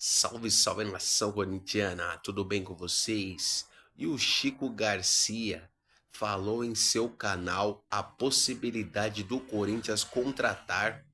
Salve, salve nação corintiana, tudo bem com vocês? E o Chico Garcia falou em seu canal a possibilidade do Corinthians contratar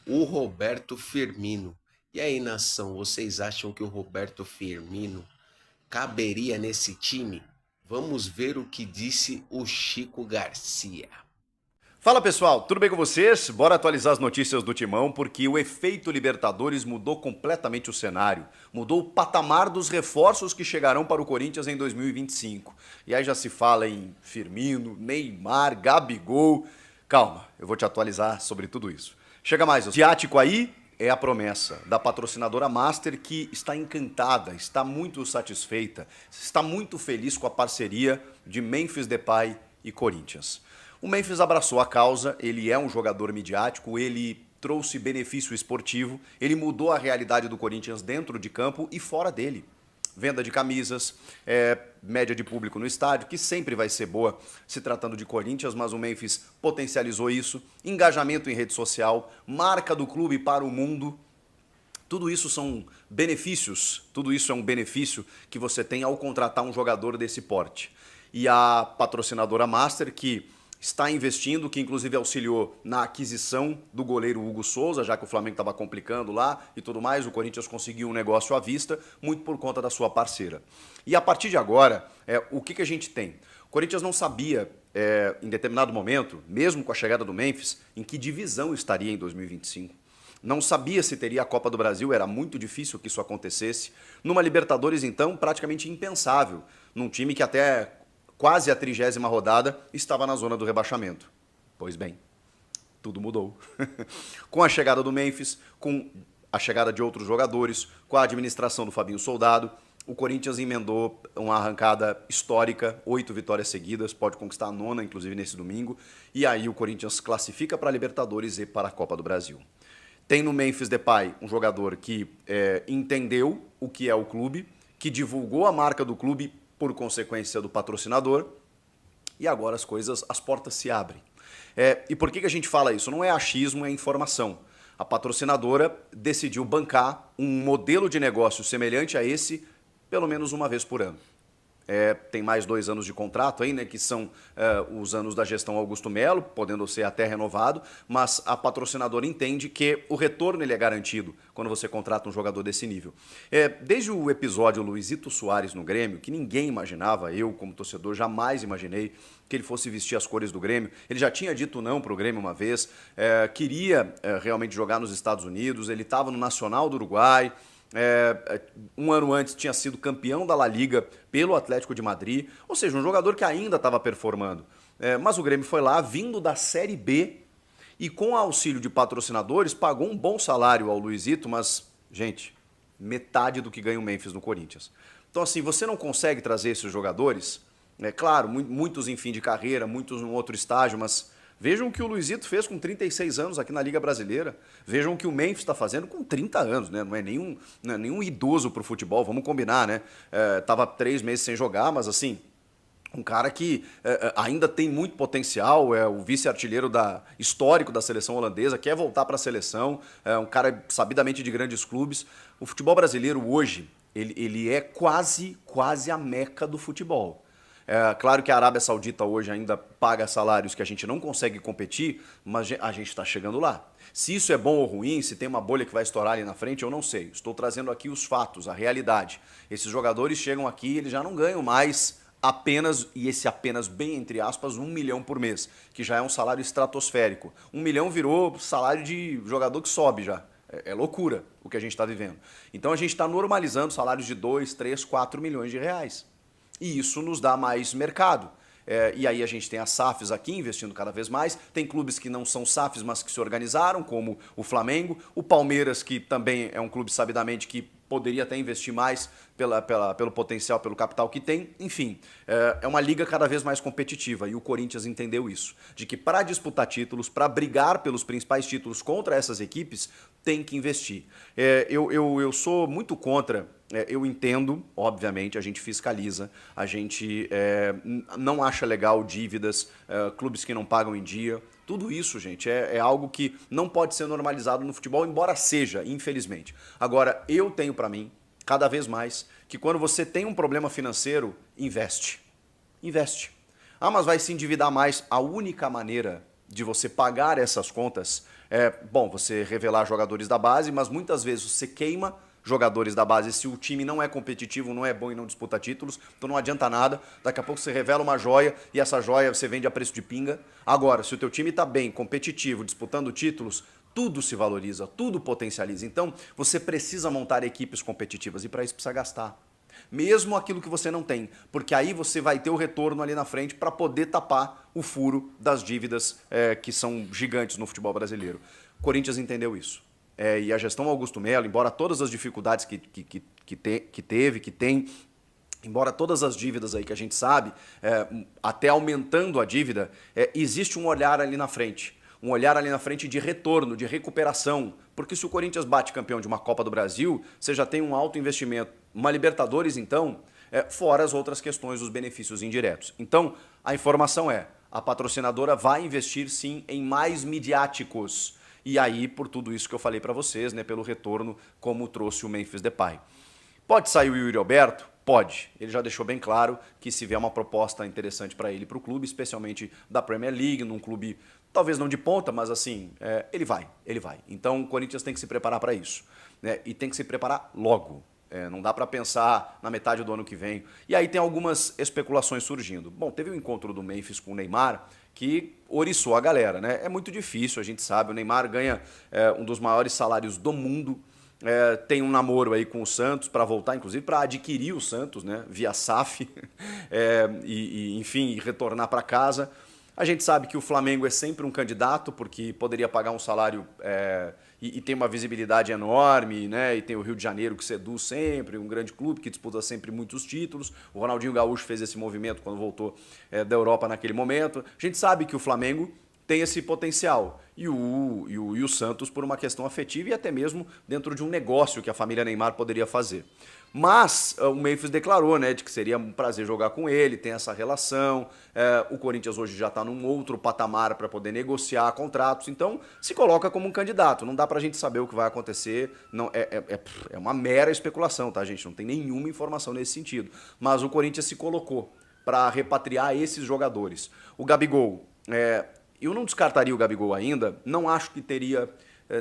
o Roberto Firmino. E aí, nação, vocês acham que o Roberto Firmino caberia nesse time? Vamos ver o que disse o Chico Garcia. Fala pessoal, tudo bem com vocês? Bora atualizar as notícias do Timão, porque o efeito Libertadores mudou completamente o cenário, mudou o patamar dos reforços que chegarão para o Corinthians em 2025. E aí já se fala em Firmino, Neymar, Gabigol. Calma, eu vou te atualizar sobre tudo isso. Chega mais, o ciático aí é a promessa da patrocinadora Master, que está encantada, está muito satisfeita, está muito feliz com a parceria de Memphis Depay e Corinthians. O Memphis abraçou a causa, ele é um jogador midiático, ele trouxe benefício esportivo, ele mudou a realidade do Corinthians dentro de campo e fora dele. Venda de camisas, média de público no estádio, que sempre vai ser boa se tratando de Corinthians, mas o Memphis potencializou isso. Engajamento em rede social, marca do clube para o mundo. Tudo isso são benefícios, tudo isso é um benefício que você tem ao contratar um jogador desse porte. E a patrocinadora Master, que está investindo, que inclusive auxiliou na aquisição do goleiro Hugo Souza, já que o Flamengo estava complicando lá e tudo mais, o Corinthians conseguiu um negócio à vista, muito por conta da sua parceira. E a partir de agora, o que a gente tem? O Corinthians não sabia, em determinado momento, mesmo com a chegada do Memphis, em que divisão estaria em 2025. Não sabia se teria a Copa do Brasil, era muito difícil que isso acontecesse. Numa Libertadores, então, praticamente impensável, num time que até quase a 30ª rodada, estava na zona do rebaixamento. Pois bem, tudo mudou. Com a chegada do Memphis, com a chegada de outros jogadores, com a administração do Fabinho Soldado, o Corinthians emendou uma arrancada histórica, 8 vitórias seguidas, pode conquistar a 9ª, inclusive, nesse domingo, e aí o Corinthians classifica para a Libertadores e para a Copa do Brasil. Tem no Memphis Depay um jogador que entendeu o que é o clube, que divulgou a marca do clube por consequência do patrocinador, e agora as portas se abrem. E por que a gente fala isso? Não é achismo, é informação. A patrocinadora decidiu bancar um modelo de negócio semelhante a esse, pelo menos uma vez por ano. Tem mais 2 anos de contrato aí, né, que são os anos da gestão Augusto Melo, podendo ser até renovado, mas a patrocinadora entende que o retorno ele é garantido quando você contrata um jogador desse nível. Desde o episódio Luizito Soares no Grêmio, que ninguém imaginava, eu como torcedor jamais imaginei que ele fosse vestir as cores do Grêmio, ele já tinha dito não para o Grêmio uma vez, queria realmente jogar nos Estados Unidos, ele estava no Nacional do Uruguai, um ano antes tinha sido campeão da La Liga pelo Atlético de Madrid, ou seja, um jogador que ainda estava performando. Mas o Grêmio foi lá, vindo da Série B, e com auxílio de patrocinadores, pagou um bom salário ao Luizito, mas, gente, metade do que ganha o Memphis no Corinthians. Então, assim, você não consegue trazer esses jogadores, claro, muitos em fim de carreira, muitos num outro estágio, mas vejam o que o Luizito fez com 36 anos aqui na Liga Brasileira. Vejam o que o Memphis está fazendo com 30 anos, né? Não é nenhum idoso pro futebol, vamos combinar, né? Tava 3 meses sem jogar, mas assim, um cara que ainda tem muito potencial, é o vice-artilheiro histórico da seleção holandesa, quer voltar para a seleção, é um cara sabidamente de grandes clubes. O futebol brasileiro hoje, ele é quase a meca do futebol. Claro que a Arábia Saudita hoje ainda paga salários que a gente não consegue competir, mas a gente está chegando lá. Se isso é bom ou ruim, se tem uma bolha que vai estourar ali na frente, eu não sei. Estou trazendo aqui os fatos, a realidade. Esses jogadores chegam aqui e eles já não ganham mais apenas, e esse apenas bem entre aspas, 1 milhão por mês, que já é um salário estratosférico. 1 milhão virou salário de jogador que sobe já. É loucura o que a gente está vivendo. Então a gente está normalizando salários de 2, 3, 4 milhões de reais. E isso nos dá mais mercado. E aí a gente tem as SAFs aqui investindo cada vez mais, tem clubes que não são SAFs, mas que se organizaram, como o Flamengo, o Palmeiras, que também é um clube sabidamente que poderia até investir mais pelo potencial, pelo capital que tem. Enfim, é uma liga cada vez mais competitiva e o Corinthians entendeu isso, de que para disputar títulos, para brigar pelos principais títulos contra essas equipes, tem que investir. Eu sou muito contra. Eu entendo, obviamente, a gente fiscaliza, a gente não acha legal dívidas, clubes que não pagam em dia. Tudo isso, gente, é algo que não pode ser normalizado no futebol, embora seja, infelizmente. Agora, eu tenho para mim, cada vez mais, que quando você tem um problema financeiro, investe. Investe. Ah, mas vai se endividar mais. A única maneira de você pagar essas contas é, bom, você revelar jogadores da base, mas muitas vezes você queima jogadores da base se o time não é competitivo, não é bom e não disputa títulos, então não adianta nada. Daqui a pouco você revela uma joia e essa joia você vende a preço de pinga. Agora, se o teu time está bem, competitivo, disputando títulos, tudo se valoriza, tudo potencializa. Então, você precisa montar equipes competitivas e para isso precisa gastar. Mesmo aquilo que você não tem, porque aí você vai ter o retorno ali na frente para poder tapar o furo das dívidas que são gigantes no futebol brasileiro. O Corinthians entendeu isso. E a gestão Augusto Melo, embora todas as dificuldades que tem, embora todas as dívidas aí que a gente sabe, até aumentando a dívida, existe um olhar ali na frente. Um olhar ali na frente de retorno, de recuperação. Porque se o Corinthians bate campeão de uma Copa do Brasil, você já tem um alto investimento. Uma Libertadores, então, fora as outras questões dos benefícios indiretos. Então, a informação a patrocinadora vai investir sim em mais midiáticos. E aí, por tudo isso que eu falei para vocês, né, pelo retorno, como trouxe o Memphis Depay. Pode sair o Yuri Alberto? Pode. Ele já deixou bem claro que se vier uma proposta interessante para ele, para o clube, especialmente da Premier League, num clube talvez não de ponta, mas assim, ele vai. Então o Corinthians tem que se preparar para isso, né? E tem que se preparar logo. Não dá para pensar na metade do ano que vem. E aí tem algumas especulações surgindo. Bom, teve o encontro do Memphis com o Neymar, que oriçou a galera, né? É muito difícil, a gente sabe. O Neymar ganha um dos maiores salários do mundo. Tem um namoro aí com o Santos para voltar, inclusive para adquirir o Santos, né? Via SAF, enfim, retornar para casa. A gente sabe que o Flamengo é sempre um candidato, porque poderia pagar um salário e tem uma visibilidade enorme, né? E tem o Rio de Janeiro que seduz sempre, um grande clube que disputa sempre muitos títulos. O Ronaldinho Gaúcho fez esse movimento quando voltou da Europa naquele momento. A gente sabe que o Flamengo tem esse potencial. E o Santos por uma questão afetiva e até mesmo dentro de um negócio que a família Neymar poderia fazer. Mas o Memphis declarou, né, de que seria um prazer jogar com ele, tem essa relação. O Corinthians hoje já está num outro patamar para poder negociar contratos, então se coloca como um candidato. Não dá para a gente saber o que vai acontecer, não, é uma mera especulação, tá, gente? Não tem nenhuma informação nesse sentido. Mas o Corinthians se colocou para repatriar esses jogadores. O Gabigol, eu não descartaria o Gabigol ainda, não acho que teria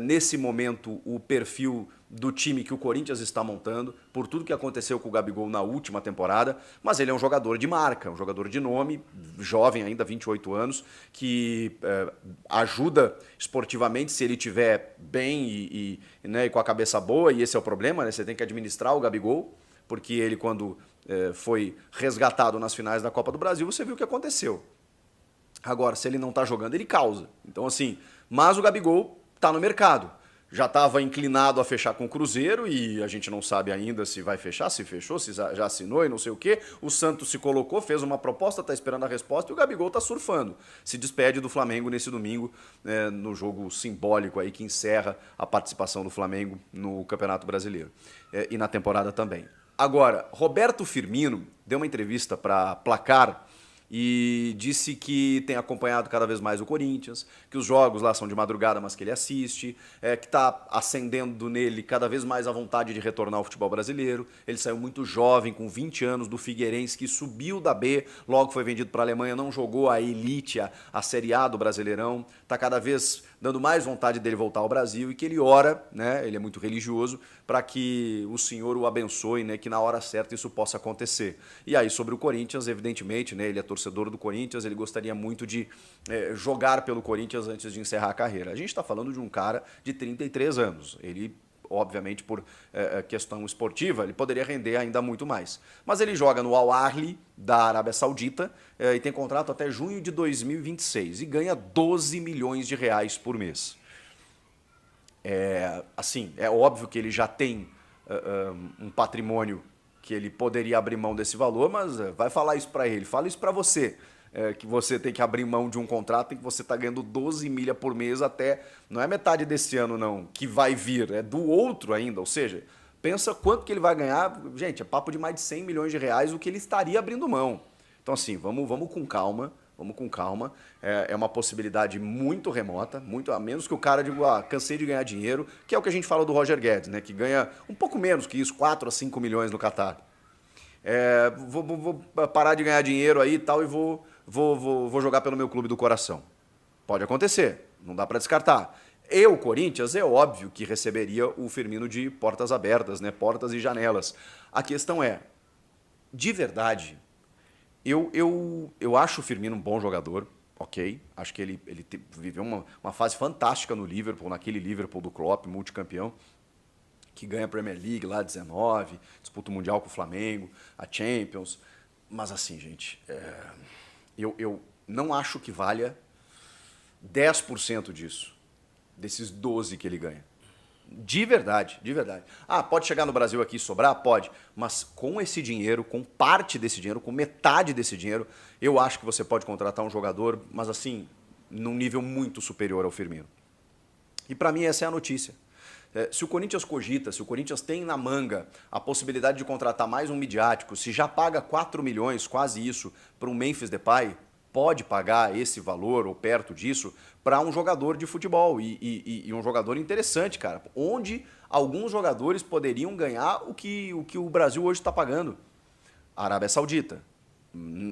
nesse momento o perfil do time que o Corinthians está montando, por tudo que aconteceu com o Gabigol na última temporada, mas ele é um jogador de marca, um jogador de nome, jovem ainda, 28 anos, que ajuda esportivamente se ele estiver bem né, e com a cabeça boa, e esse é o problema, né? Você tem que administrar o Gabigol, porque ele quando foi resgatado nas finais da Copa do Brasil, você viu o que aconteceu. Agora, se ele não está jogando, ele causa. Então assim, mas o Gabigol está no mercado. Já estava inclinado a fechar com o Cruzeiro e a gente não sabe ainda se vai fechar, se fechou, se já assinou e não sei o quê. O Santos se colocou, fez uma proposta, está esperando a resposta e o Gabigol está surfando. Se despede do Flamengo nesse domingo, no jogo simbólico aí que encerra a participação do Flamengo no Campeonato Brasileiro e na temporada também. Agora, Roberto Firmino deu uma entrevista para Placar e disse que tem acompanhado cada vez mais o Corinthians, que os jogos lá são de madrugada, mas que ele assiste, que está acendendo nele cada vez mais a vontade de retornar ao futebol brasileiro. Ele saiu muito jovem, com 20 anos, do Figueirense, que subiu da B, logo foi vendido para a Alemanha, não jogou a elite, a Série A do Brasileirão, está cada vez dando mais vontade dele voltar ao Brasil e que ele ora, né, ele é muito religioso, para que o Senhor o abençoe, né, que na hora certa isso possa acontecer. E aí sobre o Corinthians, evidentemente, né, ele é torcedor do Corinthians, ele gostaria muito de jogar pelo Corinthians antes de encerrar a carreira. A gente está falando de um cara de 33 anos, ele obviamente por questão esportiva, ele poderia render ainda muito mais. Mas ele joga no Al Ahly da Arábia Saudita e tem contrato até junho de 2026 e ganha 12 milhões de reais por mês. Assim, é óbvio que ele já tem um patrimônio que ele poderia abrir mão desse valor, mas vai falar isso para ele, fala isso para você. Que você tem que abrir mão de um contrato em que você está ganhando 12 milha por mês até, não é metade desse ano não, que vai vir, é do outro ainda, ou seja, pensa quanto que ele vai ganhar, gente, é papo de mais de 100 milhões de reais o que ele estaria abrindo mão. Então assim, vamos com calma, vamos com calma. É uma possibilidade muito remota, muito a menos que o cara diga, cansei de ganhar dinheiro, que é o que a gente fala do Roger Guedes, né? Que ganha um pouco menos que isso, 4 a 5 milhões no Catar. Vou parar de ganhar dinheiro aí e tal e vou jogar pelo meu clube do coração. Pode acontecer, não dá para descartar. O Corinthians, é óbvio que receberia o Firmino de portas abertas, né? Portas e janelas. A questão é, de verdade, eu acho o Firmino um bom jogador, ok? Acho que ele viveu uma fase fantástica no Liverpool, naquele Liverpool do Klopp, multicampeão, que ganha a Premier League lá 19, disputa o Mundial com o Flamengo, a Champions. Mas assim, gente, eu não acho que valha 10% disso, desses 12 que ele ganha. De verdade, de verdade. Pode chegar no Brasil aqui e sobrar? Pode. Mas com esse dinheiro, com parte desse dinheiro, com metade desse dinheiro, eu acho que você pode contratar um jogador, mas assim, num nível muito superior ao Firmino. E para mim essa é a notícia. Se o Corinthians cogita, se o Corinthians tem na manga a possibilidade de contratar mais um midiático, se já paga 4 milhões, quase isso, para um Memphis Depay, pode pagar esse valor ou perto disso para um jogador de futebol e um jogador interessante, cara. Onde alguns jogadores poderiam ganhar o que o Brasil hoje está pagando. A Arábia Saudita.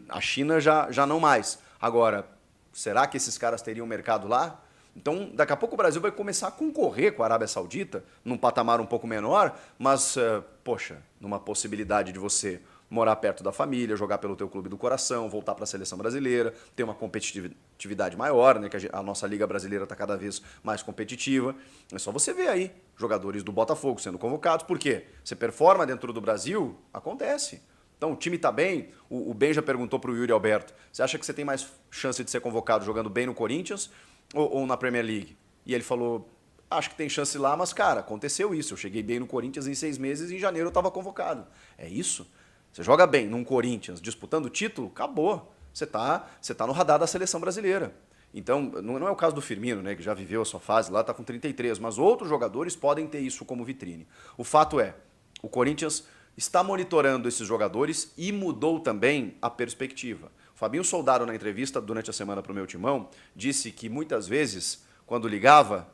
A China já não mais. Agora, será que esses caras teriam mercado lá? Então, daqui a pouco o Brasil vai começar a concorrer com a Arábia Saudita, num patamar um pouco menor, mas, poxa, numa possibilidade de você morar perto da família, jogar pelo teu clube do coração, voltar para a seleção brasileira, ter uma competitividade maior, né? Que a nossa Liga Brasileira está cada vez mais competitiva. É só você ver aí jogadores do Botafogo sendo convocados. Por quê? Você performa dentro do Brasil, acontece. Então, o time está bem. O Ben já perguntou para o Yuri Alberto, você acha que você tem mais chance de ser convocado jogando bem no Corinthians ou na Premier League? E ele falou, acho que tem chance lá, mas, cara, aconteceu isso. Eu cheguei bem no Corinthians em 6 meses e em janeiro eu estava convocado. É isso? Você joga bem num Corinthians disputando o título, acabou. Você tá no radar da seleção brasileira. Então, não é o caso do Firmino, né, que já viveu a sua fase lá, está com 33, mas outros jogadores podem ter isso como vitrine. O fato é, o Corinthians está monitorando esses jogadores e mudou também a perspectiva. O Fabinho Soldado, na entrevista durante a semana para o meu timão, disse que muitas vezes, quando ligava,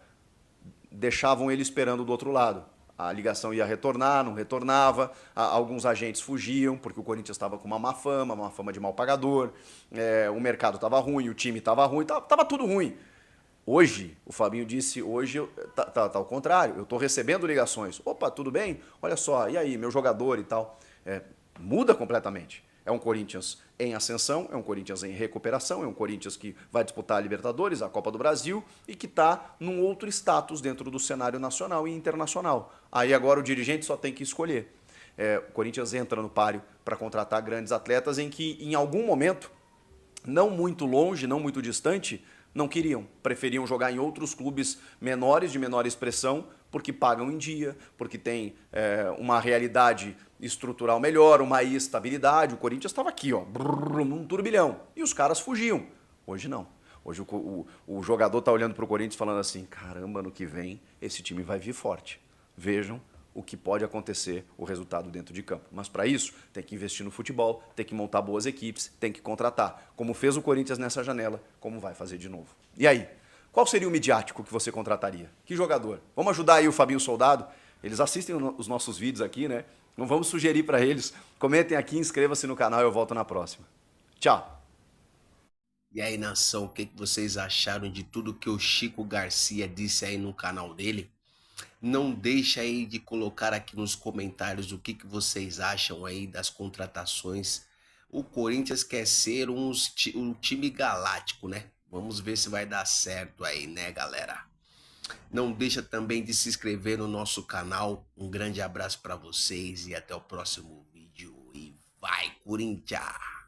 deixavam ele esperando do outro lado. A ligação ia retornar, não retornava, alguns agentes fugiam, porque o Corinthians estava com uma fama de mal pagador, o mercado estava ruim, o time estava ruim, estava tudo ruim. Hoje, o Fabinho disse, hoje tá ao contrário, eu estou recebendo ligações. Opa, tudo bem? Olha só, e aí, meu jogador e tal. Muda completamente. É um Corinthians em ascensão, é um Corinthians em recuperação, é um Corinthians que vai disputar a Libertadores, a Copa do Brasil e que está num outro status dentro do cenário nacional e internacional. Aí agora o dirigente só tem que escolher. O Corinthians entra no páreo para contratar grandes atletas em que, em algum momento, não muito longe, não muito distante, não queriam. Preferiam jogar em outros clubes menores, de menor expressão, porque pagam em dia, porque tem uma realidade estrutural melhor, uma estabilidade. O Corinthians estava aqui, ó, num turbilhão. E os caras fugiam. Hoje não. Hoje o jogador está olhando para o Corinthians falando assim, caramba, no que vem esse time vai vir forte. Vejam o que pode acontecer, o resultado dentro de campo. Mas para isso, tem que investir no futebol, tem que montar boas equipes, tem que contratar. Como fez o Corinthians nessa janela, como vai fazer de novo. E aí, qual seria o midiático que você contrataria? Que jogador? Vamos ajudar aí o Fabinho Soldado? Eles assistem os nossos vídeos aqui, né? Não vamos sugerir para eles. Comentem aqui, inscreva-se no canal e eu volto na próxima. Tchau! E aí, nação, o que vocês acharam de tudo que o Chico Garcia disse aí no canal dele? Não deixa aí de colocar aqui nos comentários o que vocês acham aí das contratações. O Corinthians quer ser um time galáctico, né? Vamos ver se vai dar certo aí, né, galera? Não deixa também de se inscrever no nosso canal. Um grande abraço para vocês e até o próximo vídeo. E vai, Corinthians!